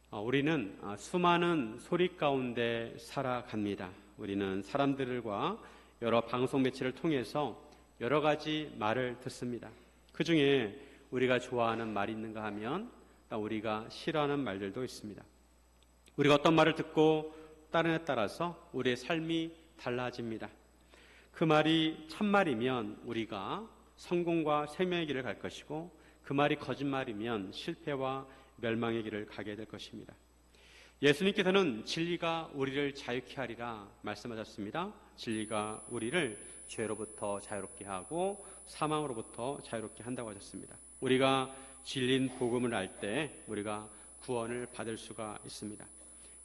우리는 수많은 소리 가운데 살아갑니다. 우리는 사람들과 여러 방송 매체를 통해서 여러 가지 말을 듣습니다. 그 중에 우리가 좋아하는 말이 있는가 하면 우리가 싫어하는 말들도 있습니다. 우리가 어떤 말을 듣고 따르느냐에 따라서 우리의 삶이 달라집니다. 그 말이 참말이면 우리가 성공과 생명의 길을 갈 것이고, 그 말이 거짓말이면 실패와 멸망의 길을 가게 될 것입니다. 예수님께서는 진리가 우리를 자유케 하리라 말씀하셨습니다. 진리가 우리를 죄로부터 자유롭게 하고 사망으로부터 자유롭게 한다고 하셨습니다. 우리가 진리인 복음을 알 때 우리가 구원을 받을 수가 있습니다.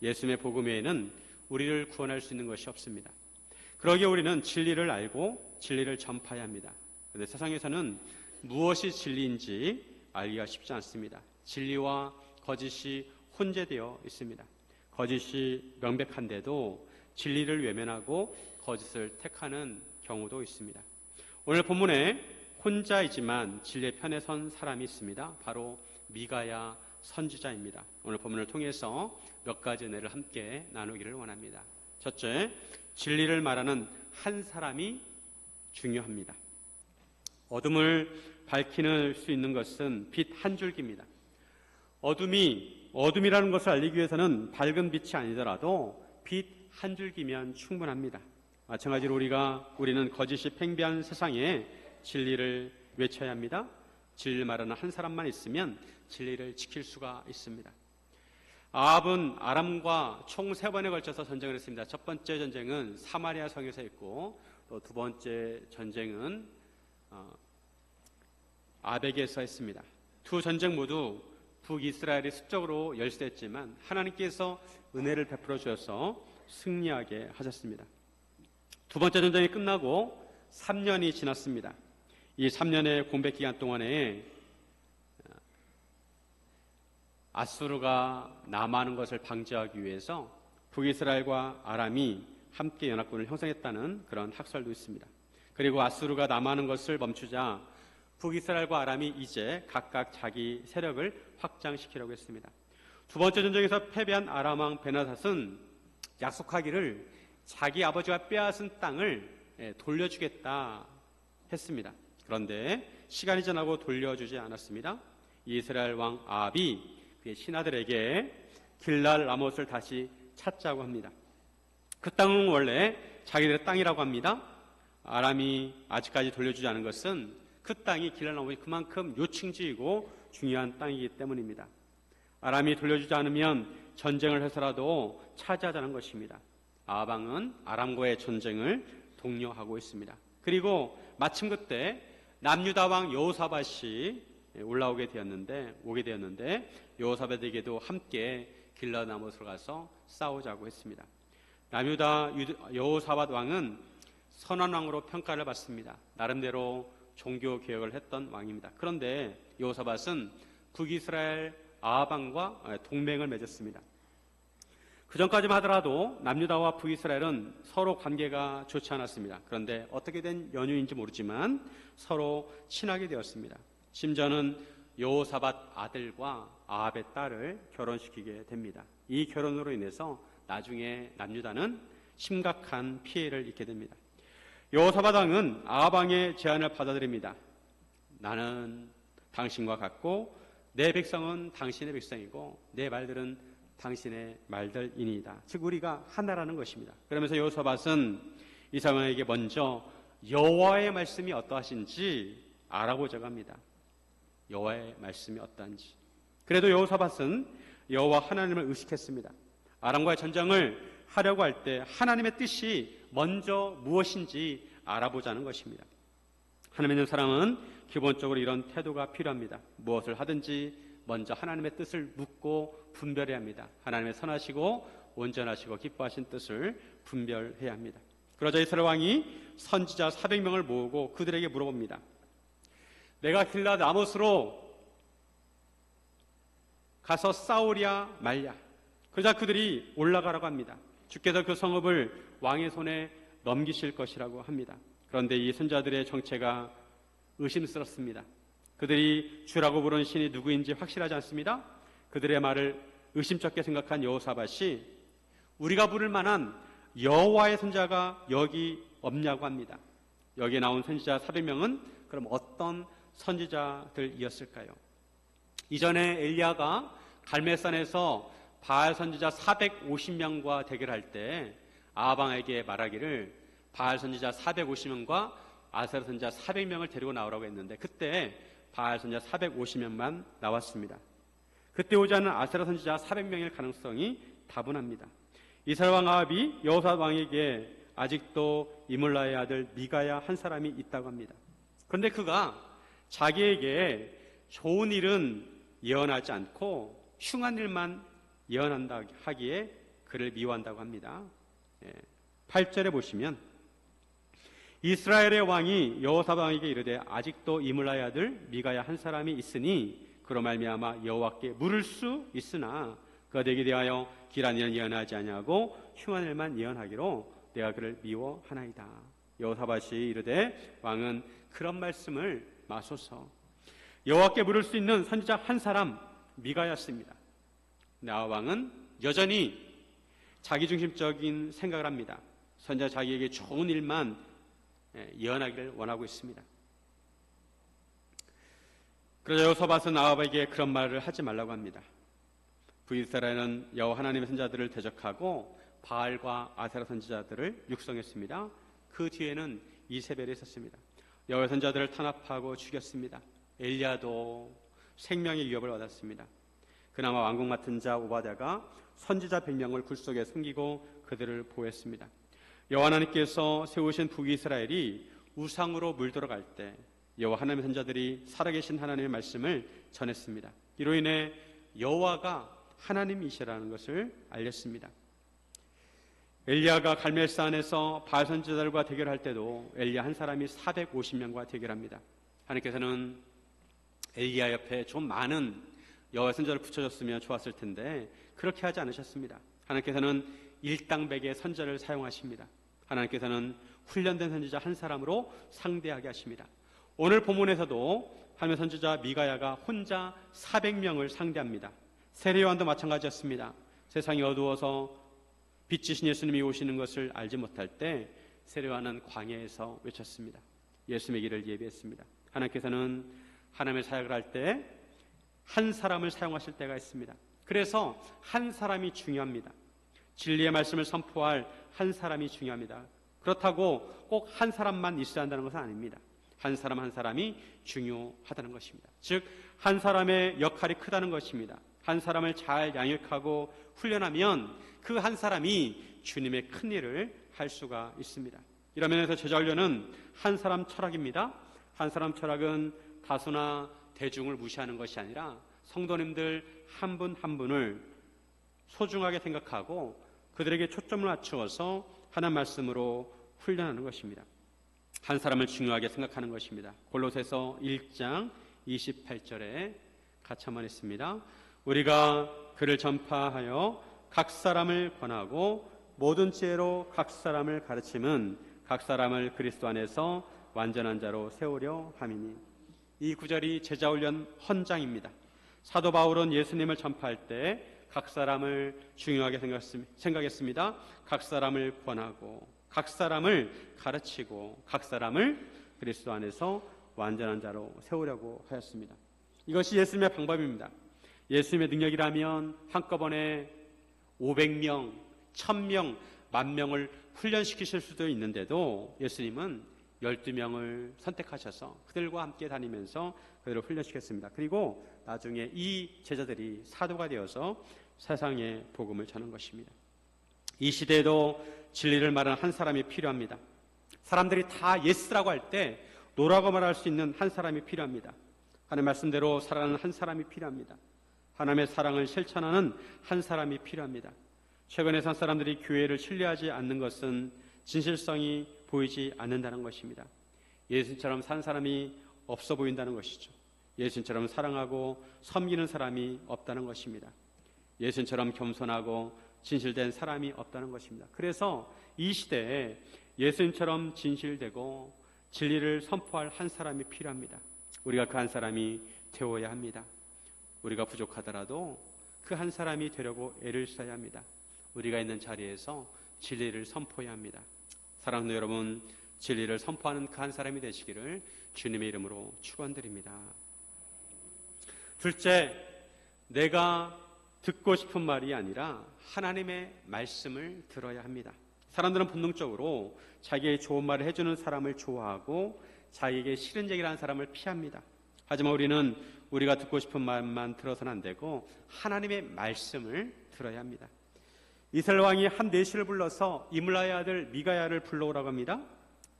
예수님의 복음 외에는 우리를 구원할 수 있는 것이 없습니다. 그러기에 우리는 진리를 알고 진리를 전파해야 합니다. 그런데 세상에서는 무엇이 진리인지 알기가 쉽지 않습니다. 진리와 거짓이 혼재되어 있습니다. 거짓이 명백한데도 진리를 외면하고 거짓을 택하는 경우도 있습니다. 오늘 본문에 혼자이지만 진리의 편에 선 사람이 있습니다. 바로 미가야 선지자입니다. 오늘 본문을 통해서 몇 가지 은혜를 함께 나누기를 원합니다. 첫째, 진리를 말하는 한 사람이 중요합니다. 어둠을 밝힐 수 있는 것은 빛 한 줄기입니다. 어둠이라는 것을 알리기 위해서는 밝은 빛이 아니더라도 빛 한 줄기면 충분합니다. 마찬가지로 우리는 거짓이 팽배한 세상에 진리를 외쳐야 합니다. 진리를 말하는 한 사람만 있으면 진리를 지킬 수가 있습니다. 아합은 아람과 총 3번에 걸쳐서 전쟁을 했습니다. 첫 번째 전쟁은 사마리아 성에서 했고, 또 두 번째 전쟁은 아벡에서 했습니다. 두 전쟁 모두 북이스라엘이 수적으로 열세했지만 하나님께서 은혜를 베풀어 주셔서 승리하게 하셨습니다. 두 번째 전쟁이 끝나고 3년이 지났습니다. 이 3년의 공백 기간 동안에 아수르가 남하는 것을 방지하기 위해서 북이스라엘과 아람이 함께 연합군을 형성했다는 그런 학설도 있습니다. 그리고 아수르가 남하는 것을 멈추자 북이스라엘과 아람이 이제 각각 자기 세력을 확장시키려고 했습니다. 두 번째 전쟁에서 패배한 아람 왕 베나닷은 약속하기를 자기 아버지가 빼앗은 땅을 돌려주겠다 했습니다. 그런데 시간이 지나고 돌려주지 않았습니다. 이스라엘 왕 아합이 그의 신하들에게 길랄 라못을 다시 찾자고 합니다. 그 땅은 원래 자기들의 땅이라고 합니다. 아람이 아직까지 돌려주지 않은 것은 그 땅이 길랄 라못이 그만큼 요층지이고 중요한 땅이기 때문입니다. 아람이 돌려주지 않으면 전쟁을 해서라도 차지하자는 것입니다. 아합 왕은 아람과의 전쟁을 독려하고 있습니다. 그리고 마침 그때 남유다 왕 여호사밧이 오게 되었는데 여호사밧에게도 함께 길랄 라못으로 가서 싸우자고 했습니다. 남유다 여호사밧 왕은 선한 왕으로 평가를 받습니다. 나름대로 종교 개혁을 했던 왕입니다. 그런데 여호사밧은 북이스라엘 아합 왕과 동맹을 맺었습니다. 그 전까지만 하더라도 남유다와 북이스라엘은 서로 관계가 좋지 않았습니다. 그런데 어떻게 된 연유인지 모르지만 서로 친하게 되었습니다. 심지어는 여호사밧 아들과 아합의 딸을 결혼시키게 됩니다. 이 결혼으로 인해서 나중에 남유다는 심각한 피해를 입게 됩니다. 여호사밧 왕은 아합 왕의 제안을 받아들입니다. 나는 당신과 같고 내 백성은 당신의 백성이고 내 말들은 당신의 말들이니이다. 즉 우리가 하나라는 것입니다. 그러면서 여호사밧은 이 사람에게 먼저 여호와의 말씀이 어떠하신지 알아보자고 합니다. 여호와의 말씀이 어떠한지. 그래도 여호사밧은 여호와 하나님을 의식했습니다. 아람과의 전쟁을 하려고 할 때 하나님의 뜻이 먼저 무엇인지 알아보자는 것입니다. 하나님 믿는 사람은 기본적으로 이런 태도가 필요합니다. 무엇을 하든지 먼저 하나님의 뜻을 묻고 분별해야 합니다. 하나님의 선하시고 온전하시고 기뻐하신 뜻을 분별해야 합니다. 그러자 이스라엘 왕이 선지자 400명을 모으고 그들에게 물어봅니다. 내가 길랏 라못으로 가서 싸우랴 말랴. 그러자 그들이 올라가라고 합니다. 주께서 그 성읍을 왕의 손에 넘기실 것이라고 합니다. 그런데 이 선자들의 정체가 의심스럽습니다. 그들이 주라고 부른 신이 누구인지 확실하지 않습니다. 그들의 말을 의심쩍게 생각한 여호사밧이 우리가 부를 만한 여호와의 선지자가 여기 없냐고 합니다. 여기에 나온 선지자 400명은 그럼 어떤 선지자들이었을까요? 이전에 엘리야가 갈멜산에서 바알 선지자 450명과 대결할 때 아하방에게 말하기를 바알 선지자 450명과 아세라 선지자 400명을 데리고 나오라고 했는데 그때 바알 선지자 450명만 나왔습니다. 그때 오지 않은 아세라 선지자 400명일 가능성이 다분합니다. 이스라엘 왕 아합이 여호사 왕에게 아직도 이물라의 아들 미가야 한 사람이 있다고 합니다. 그런데 그가 자기에게 좋은 일은 예언하지 않고 흉한 일만 예언한다 하기에 그를 미워한다고 합니다. 8절에 보시면 이스라엘의 왕이 여호사 왕에게 이르되 아직도 이물라의 아들 미가야 한 사람이 있으니 그로 말미암아 여호와께 물을 수 있으나 그가 내게 대하여 길한 일은 예언하지 아니하고 흉한 일만 예언하기로 내가 그를 미워하나이다. 여호사밧이 이르되 왕은 그런 말씀을 마소서. 여호와께 물을 수 있는 선지자 한 사람 미가였습니다. 나 왕은 여전히 자기중심적인 생각을 합니다. 선지자 자기에게 좋은 일만 예언하기를 원하고 있습니다. 그러자 여호사밧은 아합에게 그런 말을 하지 말라고 합니다. 북이스라엘은 여호와 하나님의 선지자들을 대적하고 바알과 아세라 선지자들을 육성했습니다. 그 뒤에는 이세벨이 있었습니다. 여호와 선지자들을 탄압하고 죽였습니다. 엘리야도 생명의 위협을 받았습니다. 그나마 왕궁 맡은 자 오바댜가 선지자 100명을 굴속에 숨기고 그들을 보호했습니다. 여호와 하나님께서 세우신 북이스라엘이 우상으로 물들어갈 때 여호와 하나님의 선지자들이 살아계신 하나님의 말씀을 전했습니다. 이로 인해 여호와가 하나님이시라는 것을 알렸습니다. 엘리야가 갈멜산에서 바알 선지자들과 대결할 때도 엘리야 한 사람이 450명과 대결합니다. 하나님께서는 엘리야 옆에 좀 많은 여호와 선지자를 붙여줬으면 좋았을 텐데 그렇게 하지 않으셨습니다. 하나님께서는 일당백의 선지자를 사용하십니다. 하나님께서는 훈련된 선지자 한 사람으로 상대하게 하십니다. 오늘 본문에서도 하나님의 선지자 미가야가 혼자 400명을 상대합니다. 세례요한도 마찬가지였습니다. 세상이 어두워서 빛이신 예수님이 오시는 것을 알지 못할 때 세례요한은 광야에서 외쳤습니다. 예수님의 길을 예비했습니다. 하나님께서는 하나님의 사역을 할 때 한 사람을 사용하실 때가 있습니다. 그래서 한 사람이 중요합니다. 진리의 말씀을 선포할 한 사람이 중요합니다. 그렇다고 꼭 한 사람만 있어야 한다는 것은 아닙니다. 한 사람 한 사람이 중요하다는 것입니다. 즉 한 사람의 역할이 크다는 것입니다. 한 사람을 잘 양육하고 훈련하면 그 한 사람이 주님의 큰 일을 할 수가 있습니다. 이런 면에서 제자훈련은 한 사람 철학입니다. 한 사람 철학은 다수나 대중을 무시하는 것이 아니라 성도님들 한 분 한 분을 소중하게 생각하고 그들에게 초점을 맞추어서 하나님 말씀으로 훈련하는 것입니다. 한 사람을 중요하게 생각하는 것입니다. 골로새서 1장 28절에 같이 한번 했습니다. 우리가 그를 전파하여 각 사람을 권하고 모든 지혜로 각 사람을 가르침은 각 사람을 그리스도 안에서 완전한 자로 세우려 함이니. 이 구절이 제자훈련 헌장입니다. 사도 바울은 예수님을 전파할 때 각 사람을 중요하게 생각했습니다. 각 사람을 권하고 각 사람을 가르치고 각 사람을 그리스도 안에서 완전한 자로 세우려고 하였습니다. 이것이 예수님의 방법입니다. 예수님의 능력이라면 한꺼번에 500명, 1000명, 10,000명을 훈련시키실 수도 있는데도 예수님은 12명을 선택하셔서 그들과 함께 다니면서 그들을 훈련시켰습니다. 그리고 나중에 이 제자들이 사도가 되어서 세상에 복음을 전한 것입니다. 이 시대에도 진리를 말하는 한 사람이 필요합니다. 사람들이 다 예스라고 할 때 노라고 말할 수 있는 한 사람이 필요합니다. 하나님의 말씀대로 살아가는 한 사람이 필요합니다. 하나님의 사랑을 실천하는 한 사람이 필요합니다. 최근에 산 사람들이 교회를 신뢰하지 않는 것은 진실성이 보이지 않는다는 것입니다. 예수님처럼 산 사람이 없어 보인다는 것이죠. 예수님처럼 사랑하고 섬기는 사람이 없다는 것입니다. 예수님처럼 겸손하고 진실된 사람이 없다는 것입니다. 그래서 이 시대에 예수님처럼 진실되고 진리를 선포할 한 사람이 필요합니다. 우리가 그 한 사람이 되어야 합니다. 우리가 부족하더라도 그 한 사람이 되려고 애를 써야 합니다. 우리가 있는 자리에서 진리를 선포해야 합니다. 사랑하는 여러분, 진리를 선포하는 그 한 사람이 되시기를 주님의 이름으로 축원드립니다. 둘째, 내가 듣고 싶은 말이 아니라 하나님의 말씀을 들어야 합니다. 사람들은 본능적으로 자기의 좋은 말을 해주는 사람을 좋아하고 자기에게 싫은 얘기를 하는 사람을 피합니다. 하지만 우리는 우리가 듣고 싶은 말만 들어서는 안 되고 하나님의 말씀을 들어야 합니다. 이스라엘 왕이 한 내시를 불러서 이물라의 아들 미가야를 불러오라고 합니다.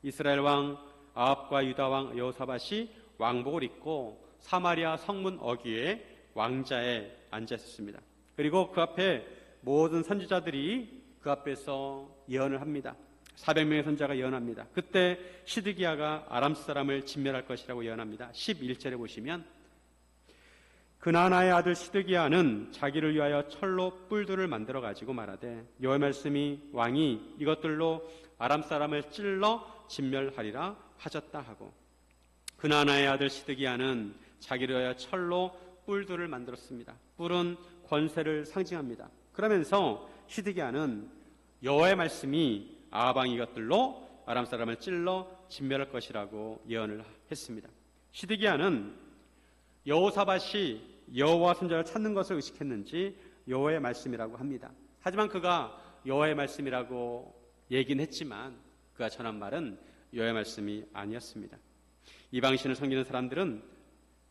이스라엘 왕 아합과 유다 왕 여호사밧이 왕복을 입고 사마리아 성문 어귀에 왕자에 앉아 있었습니다. 그리고 그 앞에 모든 선지자들이 그 앞에서 예언을 합니다. 400명의 선지자가 예언합니다. 그때 시드기야가 아람 사람을 진멸할 것이라고 예언합니다. 11절에 보시면 그나나의 아들 시드기야는 자기를 위하여 철로 뿔들을 만들어 가지고 말하되 여호와의 말씀이 왕이 이것들로 아람 사람을 찔러 진멸하리라 하셨다 하고, 그나나의 아들 시드기야는 자기를 위하여 철로 뿔들을 만들었습니다. 뿔은 권세를 상징합니다. 그러면서 시드기야는 여호와의 말씀이 아합 왕이 이것들로 아람 사람을 찔러 진멸할 것이라고 예언을 했습니다. 시드기야는 여호사밧이 여호와 선지자를 찾는 것을 의식했는지 여호와의 말씀이라고 합니다. 하지만 그가 여호와의 말씀이라고 얘기는 했지만 그가 전한 말은 여호와의 말씀이 아니었습니다. 이방신을 섬기는 사람들은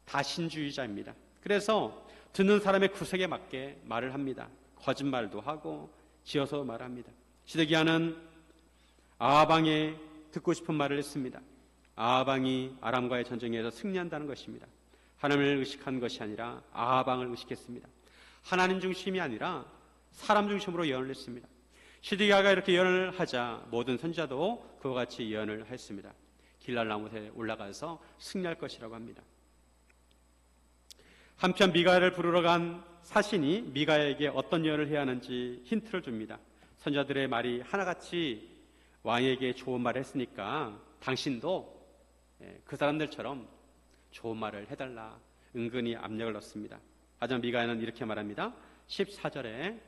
다 신주의자입니다. 그래서 듣는 사람의 구색에 맞게 말을 합니다. 거짓말도 하고 지어서 말합니다. 시드기야는 아합 왕의 듣고 싶은 말을 했습니다. 아합 왕이 아람과의 전쟁에서 승리한다는 것입니다. 하나님을 의식한 것이 아니라 아합 왕을 의식했습니다. 하나님 중심이 아니라 사람 중심으로 예언을 했습니다. 시드기야가 이렇게 예언을 하자 모든 선지자도 그와 같이 예언을 했습니다. 길랄 나못에 올라가서 승리할 것이라고 합니다. 한편 미가야를 부르러 간 사신이 미가야에게 어떤 예언을 해야 하는지 힌트를 줍니다. 선지자들의 말이 하나같이 왕에게 좋은 말을 했으니까 당신도 그 사람들처럼 좋은 말을 해달라 은근히 압력을 넣습니다. 하지만 미가야는 이렇게 말합니다. 14절에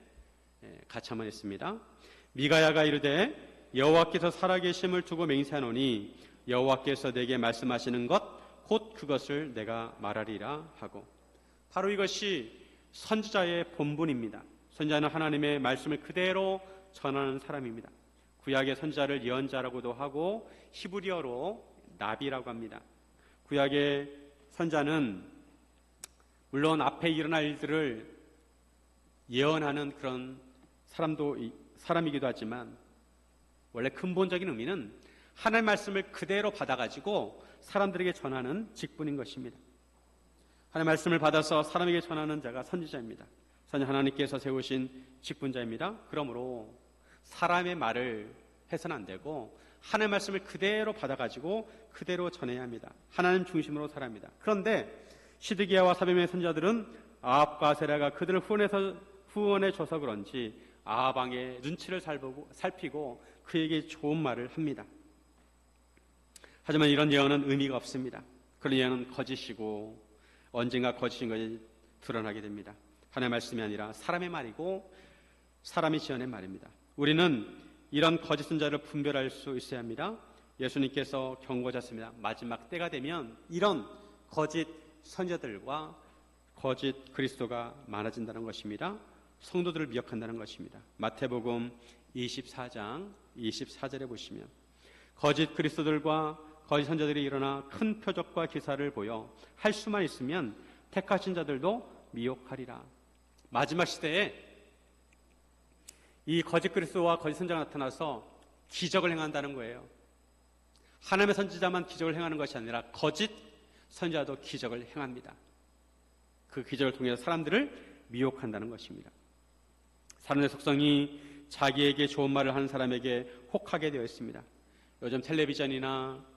같이 한번 했습니다. 미가야가 이르되 여호와께서 살아계심을 두고 맹세하노니 여호와께서 내게 말씀하시는 것 곧 그것을 내가 말하리라 하고, 바로 이것이 선지자의 본분입니다. 선지자는 하나님의 말씀을 그대로 전하는 사람입니다. 구약의 선지자를 예언자라고도 하고 히브리어로 나비라고 합니다. 구약의 선지자는 물론 앞에 일어날 일들을 예언하는 그런 사람이기도 하지만 원래 근본적인 의미는 하나님의 말씀을 그대로 받아가지고 사람들에게 전하는 직분인 것입니다. 하나님의 말씀을 받아서 사람에게 전하는 자가 선지자입니다. 선지자 하나님께서 세우신 직분자입니다. 그러므로 사람의 말을 해서는 안 되고 하나님의 말씀을 그대로 받아가지고 그대로 전해야 합니다. 하나님 중심으로 살아야 합니다. 그런데 시드기야와 400명의 선지자들은 아합과 세라가 그들을 후원해줘서 그런지 아합 왕의 눈치를 살피고 그에게 좋은 말을 합니다. 하지만 이런 예언은 의미가 없습니다. 그런 예언은 거짓이고 언젠가 거짓인 것이 드러나게 됩니다. 하나님의 말씀이 아니라 사람의 말이고 사람이 지어낸 말입니다. 우리는 이런 거짓 선자를 분별할 수 있어야 합니다. 예수님께서 경고하셨습니다. 마지막 때가 되면 이런 거짓 선자들과 거짓 그리스도가 많아진다는 것입니다. 성도들을 미혹한다는 것입니다. 마태복음 24장 24절에 보시면 거짓 그리스도들과 거짓 선자들이 일어나 큰 표적과 기사를 보여 할 수만 있으면 택하신 자들도 미혹하리라. 마지막 시대에 이 거짓 그리스도와 거짓 선자가 나타나서 기적을 행한다는 거예요. 하나님의 선지자만 기적을 행하는 것이 아니라 거짓 선지자도 기적을 행합니다. 그 기적을 통해서 사람들을 미혹한다는 것입니다. 사람의 속성이 자기에게 좋은 말을 하는 사람에게 혹하게 되어 있습니다. 요즘 텔레비전이나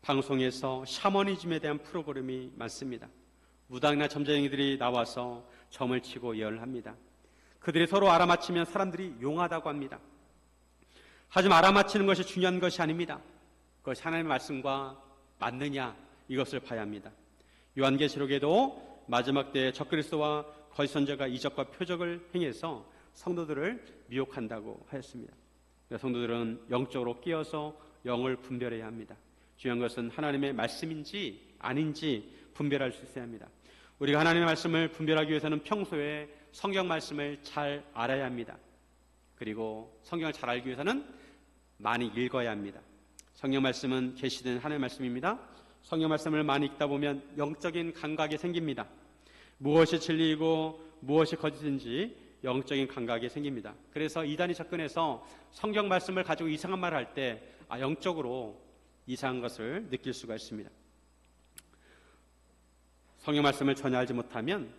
방송에서 샤머니즘에 대한 프로그램이 많습니다. 무당이나 점쟁이들이 나와서 점을 치고 예언을 합니다. 그들이 서로 알아맞히면 사람들이 용하다고 합니다. 하지만 알아맞히는 것이 중요한 것이 아닙니다. 그것이 하나님의 말씀과 맞느냐 이것을 봐야 합니다. 요한계시록에도 마지막 때에 적그리스도와 거짓 선지자가 이적과 표적을 행해서 성도들을 미혹한다고 하였습니다. 성도들은 영적으로 끼어서 영을 분별해야 합니다. 중요한 것은 하나님의 말씀인지 아닌지 분별할 수 있어야 합니다. 우리가 하나님의 말씀을 분별하기 위해서는 평소에 성경 말씀을 잘 알아야 합니다. 그리고 성경을 잘 알기 위해서는 많이 읽어야 합니다. 성경 말씀은 계시된 하나님의 말씀입니다. 성경 말씀을 많이 읽다 보면 영적인 감각이 생깁니다. 무엇이 진리이고 무엇이 거짓인지 영적인 감각이 생깁니다. 그래서 이단이 접근해서 성경 말씀을 가지고 이상한 말을 할 때 영적으로 이상한 것을 느낄 수가 있습니다. 성경 말씀을 전혀 알지 못하면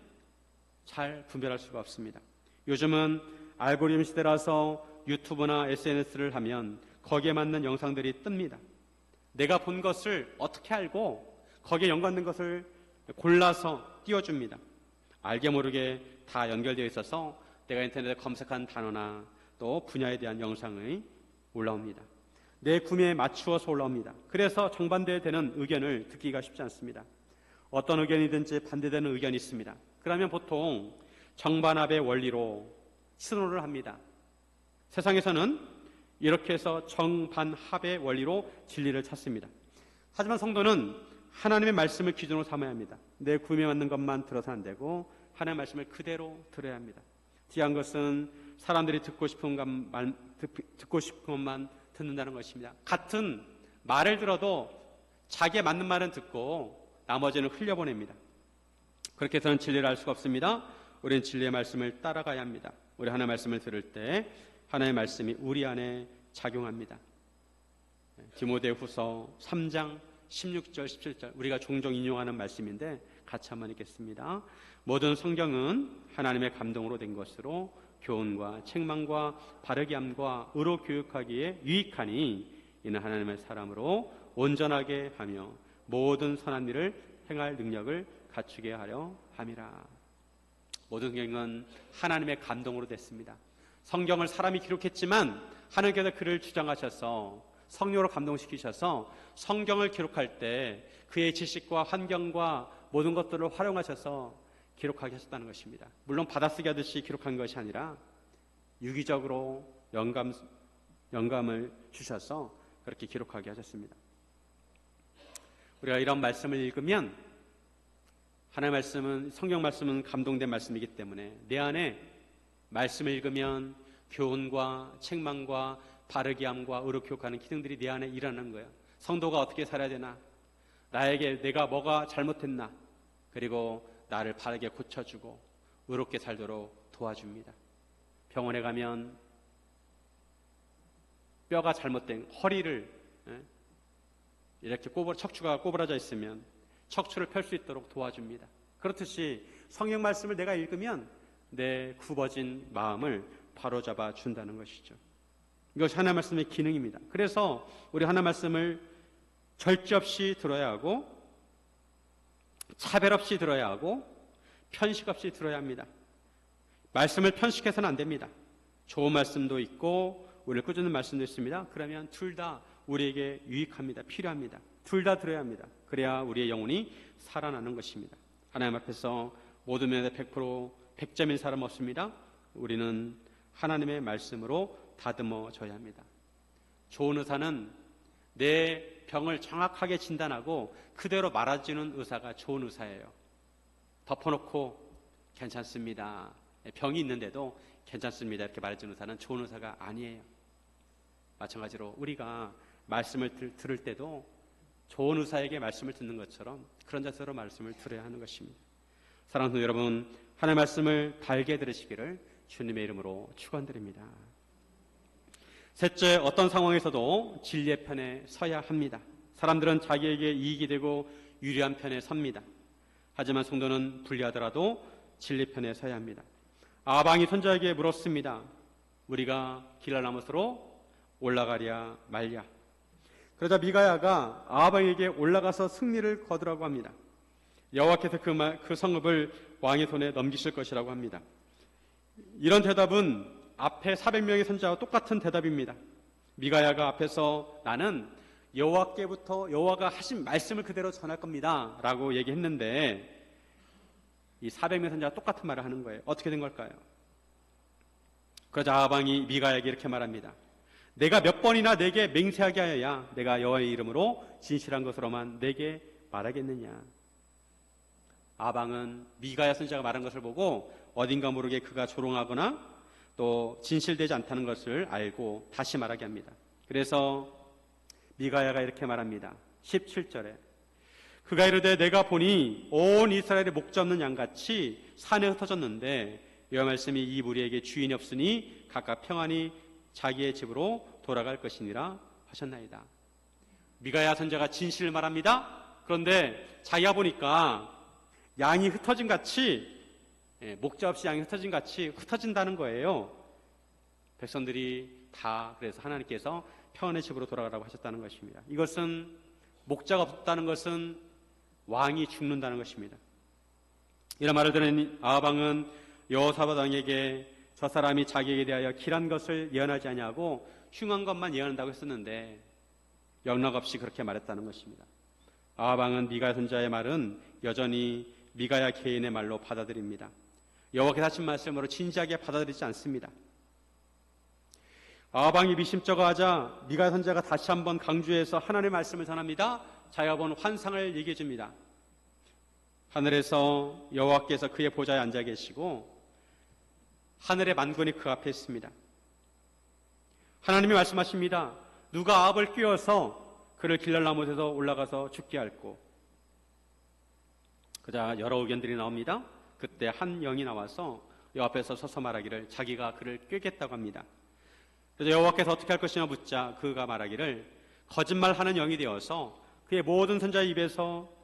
잘 분별할 수가 없습니다. 요즘은 알고리즘 시대라서 유튜브나 SNS를 하면 거기에 맞는 영상들이 뜹니다. 내가 본 것을 어떻게 알고 거기에 연관된 것을 골라서 띄워줍니다. 알게 모르게 다 연결되어 있어서 내가 인터넷에 검색한 단어나 또 분야에 대한 영상이 올라옵니다. 내 구매에 맞추어서 올라옵니다. 그래서 정반대되는 의견을 듣기가 쉽지 않습니다. 어떤 의견이든지 반대되는 의견이 있습니다. 그러면 보통 정반합의 원리로 신호를 합니다. 세상에서는 이렇게 해서 정반합의 원리로 진리를 찾습니다. 하지만 성도는 하나님의 말씀을 기준으로 삼아야 합니다. 내 구매에 맞는 것만 들어서 안 되고 하나님의 말씀을 그대로 들어야 합니다. 귀한 것은 사람들이 듣고 싶은 것만 듣는다는 것입니다. 같은 말을 들어도 자기에 맞는 말은 듣고 나머지는 흘려보냅니다. 그렇게 해서는 진리를 알 수가 없습니다. 우리는 진리의 말씀을 따라가야 합니다. 우리 하나님의 말씀을 들을 때 하나님의 말씀이 우리 안에 작용합니다. 디모데후서 3장 16절 17절 우리가 종종 인용하는 말씀인데 같이 한번 읽겠습니다. 모든 성경은 하나님의 감동으로 된 것으로 교훈과 책망과 바르게 함과 의로 교육하기에 유익하니 이는 하나님의 사람으로 온전하게 하며 모든 선한 일을 행할 능력을 갖추게 하려 함이라. 모든 성경은 하나님의 감동으로 됐습니다. 성경을 사람이 기록했지만 하나님께서 그를 주장하셔서 성령으로 감동시키셔서 성경을 기록할 때 그의 지식과 환경과 모든 것들을 활용하셔서 기록하게 하셨다는 것입니다. 물론 받아쓰기 하듯이 기록한 것이 아니라 유기적으로 영감을 주셔서 그렇게 기록하게 하셨습니다. 우리가 이런 말씀을 읽으면 하나님의 말씀은 성경 말씀은 감동된 말씀이기 때문에 내 안에 말씀을 읽으면 교훈과 책망과 바르게 함과 의로 교육하는 기능들이 내 안에 일어나는 거예요. 성도가 어떻게 살아야 되나? 나에게 내가 뭐가 잘못했나? 그리고 나를 바르게 고쳐주고 의롭게 살도록 도와줍니다. 병원에 가면 뼈가 잘못된 허리를 이렇게 척추가 꼬부라져 있으면 척추를 펼 수 있도록 도와줍니다. 그렇듯이 성경 말씀을 내가 읽으면 내 굽어진 마음을 바로잡아 준다는 것이죠. 이것이 하나님의 말씀의 기능입니다. 그래서 우리 하나님의 말씀을 절제 없이 들어야 하고 차별 없이 들어야 하고 편식 없이 들어야 합니다. 말씀을 편식해서는 안 됩니다. 좋은 말씀도 있고 우리를 꾸짖는 말씀도 있습니다. 그러면 둘 다 우리에게 유익합니다. 필요합니다. 둘 다 들어야 합니다. 그래야 우리의 영혼이 살아나는 것입니다. 하나님 앞에서 모든 면에 100% 100점인 사람 없습니다. 우리는 하나님의 말씀으로 다듬어져야 합니다. 좋은 의사는 내 병을 정확하게 진단하고 그대로 말아주는 의사가 좋은 의사예요. 덮어놓고 괜찮습니다. 병이 있는데도 괜찮습니다. 이렇게 말해주는 의사는 좋은 의사가 아니에요. 마찬가지로 우리가 말씀을 들을 때도 좋은 의사에게 말씀을 듣는 것처럼 그런 자세로 말씀을 들어야 하는 것입니다. 사랑하는 성도 여러분, 하나님의 말씀을 달게 들으시기를 주님의 이름으로 축원드립니다. 셋째, 어떤 상황에서도 진리의 편에 서야 합니다. 사람들은 자기에게 이익이 되고 유리한 편에 섭니다. 하지만 성도는 불리하더라도 진리 편에 서야 합니다. 아방이 선지자에게 물었습니다. 우리가 길랄라못으로 올라가랴 말랴. 그러자 미가야가 아방에게 올라가서 승리를 거두라고 합니다. 여호와께서 그 성읍을 왕의 손에 넘기실 것이라고 합니다. 이런 대답은 앞에 400명의 선지자와 똑같은 대답입니다. 미가야가 앞에서 나는 여호와께부터 여호와가 하신 말씀을 그대로 전할 겁니다 라고 얘기했는데 이 400명 선지자가 똑같은 말을 하는 거예요. 어떻게 된 걸까요? 그러자 아방이 미가야에게 이렇게 말합니다. 내가 몇 번이나 내게 맹세하게 하여야 내가 여호와의 이름으로 진실한 것으로만 내게 말하겠느냐. 아방은 미가야 선지자가 말한 것을 보고 어딘가 모르게 그가 조롱하거나 또 진실되지 않다는 것을 알고 다시 말하게 합니다. 그래서 미가야가 이렇게 말합니다. 17절에 그가 이르되 내가 보니 온 이스라엘이 목자 없는 양같이 산에 흩어졌는데 여호와 말씀이 이 무리에게 주인이 없으니 각각 평안히 자기의 집으로 돌아갈 것이니라 하셨나이다. 미가야 선지자가 진실을 말합니다. 그런데 자기가 보니까 양이 흩어진 같이 목자 없이 양이 흩어진 같이 흩어진다는 거예요. 백성들이 다 그래서 하나님께서 평안의 집으로 돌아가라고 하셨다는 것입니다. 이것은 목자가 없다는 것은 왕이 죽는다는 것입니다. 이런 말을 들은 아방은 여호사밧 왕에게 저 사람이 자기에게 대하여 길한 것을 예언하지 아니하고 흉한 것만 예언한다고 했었는데 영락없이 그렇게 말했다는 것입니다. 아방은 미가야 선지자의 말은 여전히 미가야 개인의 말로 받아들입니다. 여호와께서 하신 말씀으로 진지하게 받아들이지 않습니다. 아방이 미심쩍어하자 미가야 선지자가 다시 한번 강조해서 하나님의 말씀을 전합니다. 자기가 본 환상을 얘기해 줍니다. 하늘에서 여호와께서 그의 보좌에 앉아 계시고 하늘의 만군이 그 앞에 있습니다. 하나님이 말씀하십니다. 누가 아합을 끼워서 그를 길랄나못에서 올라가서 죽게 할꼬. 그자 여러 의견들이 나옵니다. 그때 한 영이 나와서 여호와 앞에서 서서 말하기를 자기가 그를 꿰겠다고 합니다. 그래서 여호와께서 어떻게 할 것이냐 묻자 그가 말하기를 거짓말하는 영이 되어서 그의 모든 선자의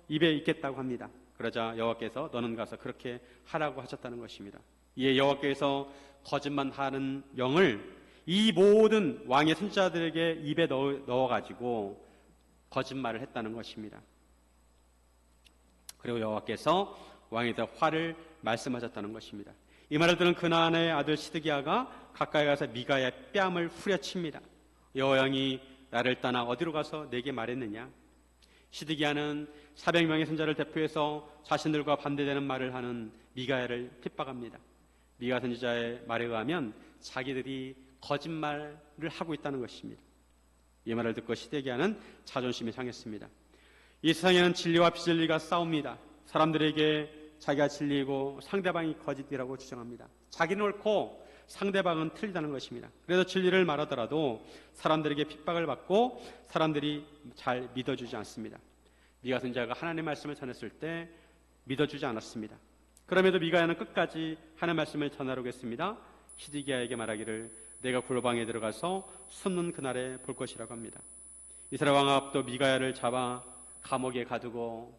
입에 있겠다고 합니다. 그러자 여호와께서 너는 가서 그렇게 하라고 하셨다는 것입니다. 이에 여호와께서 거짓말하는 영을 이 모든 왕의 선지자들에게 입에 넣어가지고 거짓말을 했다는 것입니다. 그리고 여호와께서 왕에 대해 화를 말씀하셨다는 것입니다. 이 말을 들은 그나안의 아들 시드기야가 가까이 가서 미가야의 뺨을 후려칩니다. 여호와 영이 나를 떠나 어디로 가서 내게 말했느냐? 시드기야는 400명의 선자를 대표해서 자신들과 반대되는 말을 하는 미가야를 핍박합니다. 미가 선지자의 말에 의하면 자기들이 거짓말을 하고 있다는 것입니다. 이 말을 듣고 시드기야는 자존심이 상했습니다. 이 세상에는 진리와 비진리가 싸웁니다. 사람들에게 자기가 진리이고 상대방이 거짓이라고 주장합니다. 자기는 옳고 상대방은 틀리다는 것입니다. 그래서 진리를 말하더라도 사람들에게 핍박을 받고 사람들이 잘 믿어주지 않습니다. 미가 선지자가 하나님의 말씀을 전했을 때 믿어주지 않았습니다. 그럼에도 미가야는 끝까지 하나님의 말씀을 전하려고 했습니다. 시드기야에게 말하기를 내가 골방에 들어가서 숨는 그날에 볼 것이라고 합니다. 이스라엘 왕 아합도 미가야를 잡아 감옥에 가두고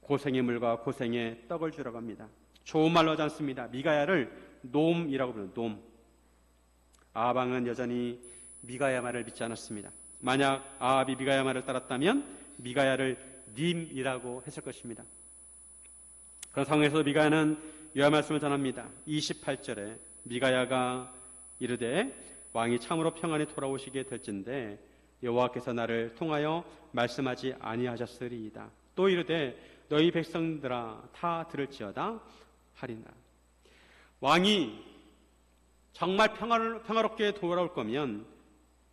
고생의 물과 고생의 떡을 주라고 합니다. 좋은 말로 하지 않습니다. 미가야를 놈이라고 부르는 놈. 아합 여전히 미가야 말을 믿지 않았습니다. 만약 아합이 미가야 말을 따랐다면 미가야를 님이라고 했을 것입니다. 그런 상황에서 미가야는 여호와 말씀을 전합니다. 28절에 미가야가 이르되 왕이 참으로 평안히 돌아오시게 될진데 여호와께서 나를 통하여 말씀하지 아니하셨으리이다. 또 이르되 너희 백성들아 다 들을지어다 하리나. 왕이 정말 평화롭게 돌아올 거면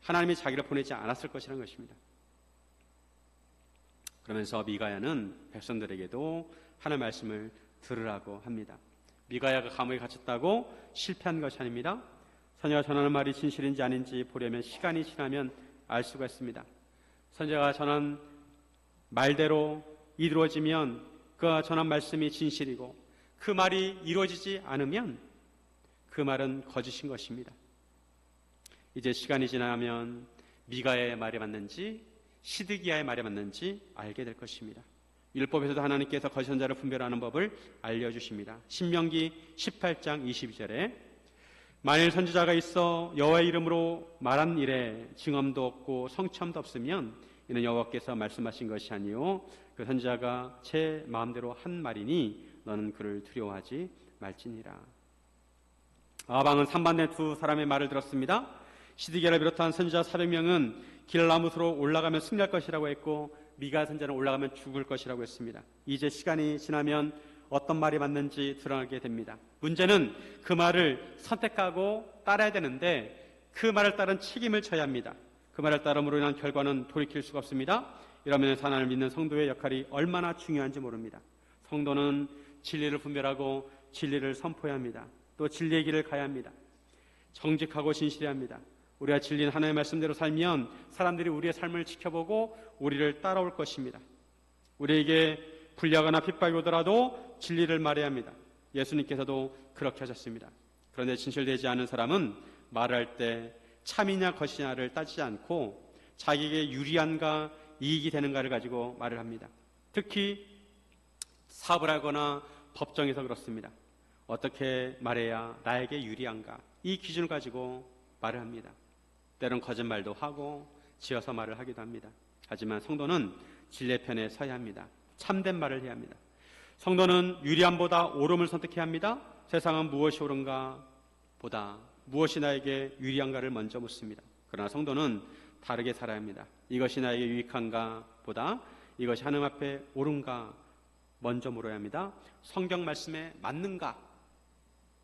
하나님이 자기를 보내지 않았을 것이라는 것입니다. 그러면서 미가야는 백성들에게도 하나님의 말씀을 들으라고 합니다. 미가야가 감옥에 갇혔다고 실패한 것이 아닙니다. 선지자가 전하는 말이 진실인지 아닌지 보려면 시간이 지나면 알 수가 있습니다. 선지자가 전한 말대로 이루어지면 그가 전한 말씀이 진실이고 그 말이 이루어지지 않으면 그 말은 거짓인 것입니다. 이제 시간이 지나면 미가야의 말이 맞는지 시드기야의 말이 맞는지 알게 될 것입니다. 율법에서도 하나님께서 거짓 선지자를 분별하는 법을 알려주십니다. 신명기 18장 22절에 만일 선지자가 있어 여호와의 이름으로 말한 일에 증언도 없고 성취함도 없으면 이는 여호와께서 말씀하신 것이 아니요 그 선지자가 제 마음대로 한 말이니 너는 그를 두려워하지 말지니라. 아합 산반된 두 사람의 말을 들었습니다. 시드기야를 비롯한 선지자 400명은 길라못으로 올라가면 승리할 것이라고 했고 미가 선지자는 올라가면 죽을 것이라고 했습니다. 이제 시간이 지나면 어떤 말이 맞는지 드러나게 됩니다. 문제는 그 말을 선택하고 따라야 되는데 그 말을 따른 책임을 져야 합니다. 그 말을 따름으로 인한 결과는 돌이킬 수가 없습니다. 이러면서 하나님을 믿는 성도의 역할이 얼마나 중요한지 모릅니다. 성도는 진리를 분별하고 진리를 선포해야 합니다. 또 진리의 길을 가야 합니다. 정직하고 진실해야 합니다. 우리가 진리인 하나님의 말씀대로 살면 사람들이 우리의 삶을 지켜보고 우리를 따라올 것입니다. 우리에게 불리하거나 핍박이 오더라도 진리를 말해야 합니다. 예수님께서도 그렇게 하셨습니다. 그런데 진실되지 않은 사람은 말할 때 참이냐 것이냐를 따지지 않고 자기에게 유리한가 이익이 되는가를 가지고 말을 합니다. 특히 사업을 하거나 법정에서 그렇습니다. 어떻게 말해야 나에게 유리한가 이 기준을 가지고 말을 합니다. 때론 거짓말도 하고 지어서 말을 하기도 합니다. 하지만 성도는 진리의 편에 서야 합니다. 참된 말을 해야 합니다. 성도는 유리함보다 옳음을 선택해야 합니다. 세상은 무엇이 옳은가 보다 무엇이 나에게 유리한가를 먼저 묻습니다. 그러나 성도는 다르게 살아야 합니다. 이것이 나에게 유익한가 보다 이것이 하나님 앞에 옳은가 먼저 물어야 합니다. 성경 말씀에 맞는가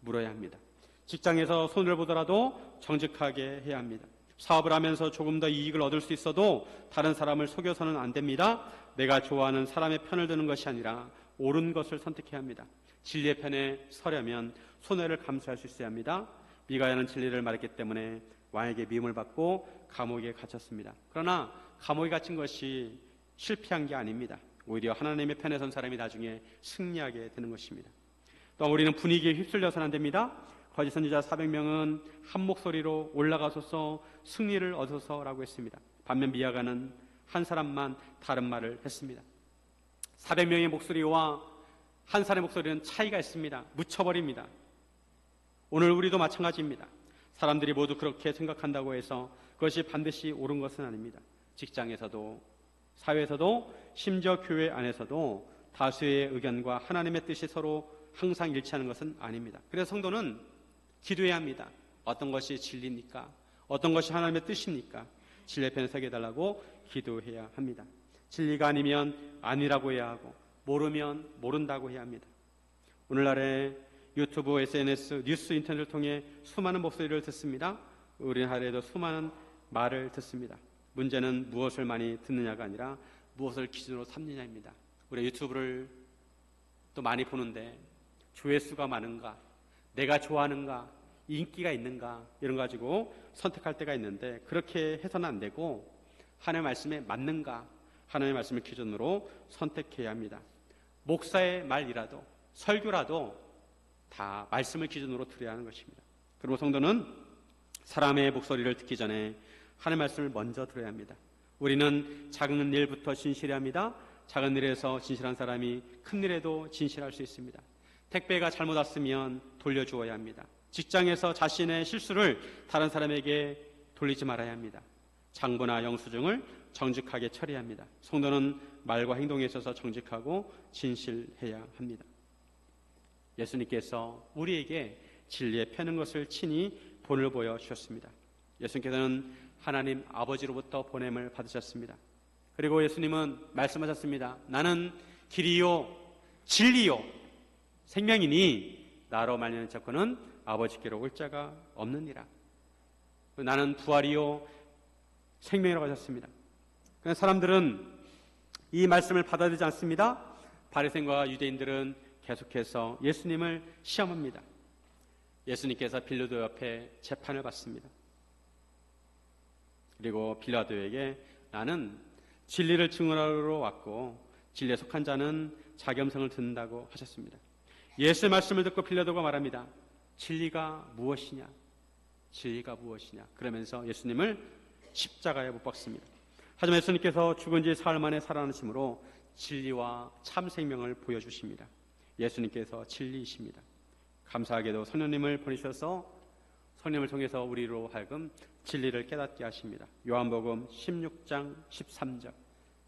물어야 합니다. 직장에서 손을 보더라도 정직하게 해야 합니다. 사업을 하면서 조금 더 이익을 얻을 수 있어도 다른 사람을 속여서는 안 됩니다. 내가 좋아하는 사람의 편을 드는 것이 아니라 옳은 것을 선택해야 합니다. 진리의 편에 서려면 손해를 감수할 수 있어야 합니다. 미가야는 진리를 말했기 때문에 왕에게 미움을 받고 감옥에 갇혔습니다. 그러나 감옥에 갇힌 것이 실패한 게 아닙니다. 오히려 하나님의 편에 선 사람이 나중에 승리하게 되는 것입니다. 또 우리는 분위기에 휩쓸려서는 안 됩니다. 거짓 선지자 400명은 한 목소리로 올라가소서 승리를 얻어서라고 했습니다. 반면 미아가는 한 사람만 다른 말을 했습니다. 400명의 목소리와 한 사람의 목소리는 차이가 있습니다. 묻혀버립니다. 오늘 우리도 마찬가지입니다. 사람들이 모두 그렇게 생각한다고 해서 그것이 반드시 옳은 것은 아닙니다. 직장에서도 사회에서도 심지어 교회 안에서도 다수의 의견과 하나님의 뜻이 서로 항상 일치하는 것은 아닙니다. 그래서 성도는 기도해야 합니다. 어떤 것이 진리입니까? 어떤 것이 하나님의 뜻입니까? 진리의 편에 서게 해달라고 기도해야 합니다. 진리가 아니면 아니라고 해야 하고 모르면 모른다고 해야 합니다. 오늘날에 유튜브, SNS, 뉴스, 인터넷을 통해 수많은 목소리를 듣습니다. 우리나라에도 수많은 말을 듣습니다. 문제는 무엇을 많이 듣느냐가 아니라 무엇을 기준으로 삼느냐입니다. 우리 유튜브를 또 많이 보는데 조회수가 많은가, 내가 좋아하는가, 인기가 있는가 이런 거 가지고 선택할 때가 있는데 그렇게 해서는 안 되고 하나님의 말씀에 맞는가, 하나님의 말씀을 기준으로 선택해야 합니다. 목사의 말이라도 설교라도 다 말씀을 기준으로 들어야 하는 것입니다. 그리고 성도는 사람의 목소리를 듣기 전에 하나님의 말씀을 먼저 들어야 합니다. 우리는 작은 일부터 진실해야 합니다. 작은 일에서 진실한 사람이 큰 일에도 진실할 수 있습니다. 택배가 잘못 왔으면 돌려주어야 합니다. 직장에서 자신의 실수를 다른 사람에게 돌리지 말아야 합니다. 장부나 영수증을 정직하게 처리해야 합니다. 성도는 말과 행동에 있어서 정직하고 진실해야 합니다. 예수님께서 우리에게 진리에 펴는 것을 친히 본을 보여주셨습니다. 예수님께서는 하나님 아버지로부터 보냄을 받으셨습니다. 그리고 예수님은 말씀하셨습니다. 나는 길이요 진리요 생명이니 나로 말미암는 자꾸는 아버지께로 올 자가 없느니라. 나는 부활이요 생명이라고 하셨습니다. 그러나 사람들은 이 말씀을 받아들이지 않습니다. 바리새인과 유대인들은 계속해서 예수님을 시험합니다. 예수님께서 빌라도 옆에 재판을 받습니다. 그리고 빌라도에게 나는 진리를 증언하러 왔고 진리에 속한 자는 자겸성을 듣는다고 하셨습니다. 예수의 말씀을 듣고 빌라도가 말합니다. 진리가 무엇이냐? 진리가 무엇이냐? 그러면서 예수님을 십자가에 못 박습니다. 하지만 예수님께서 죽은 지 사흘 만에 살아나심으로 진리와 참 생명을 보여주십니다. 예수님께서 진리이십니다. 감사하게도 성령님을 보내셔서 성령을 통해서 우리로 하여금 진리를 깨닫게 하십니다. 요한복음 16장 13절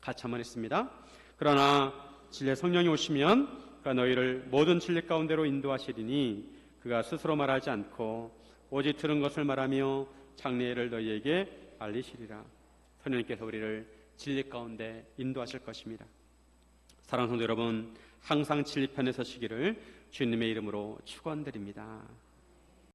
같이 한번 했습니다. 그러나 진리의 성령이 오시면 그가 너희를 모든 진리 가운데로 인도하시리니 그가 스스로 말하지 않고 오직 들은 것을 말하며 장래를 너희에게 알리시리라. 성령님께서 우리를 진리 가운데 인도하실 것입니다. 사랑하는 성도 여러분, 항상 진리편에 서시기를 주님의 이름으로 축원드립니다.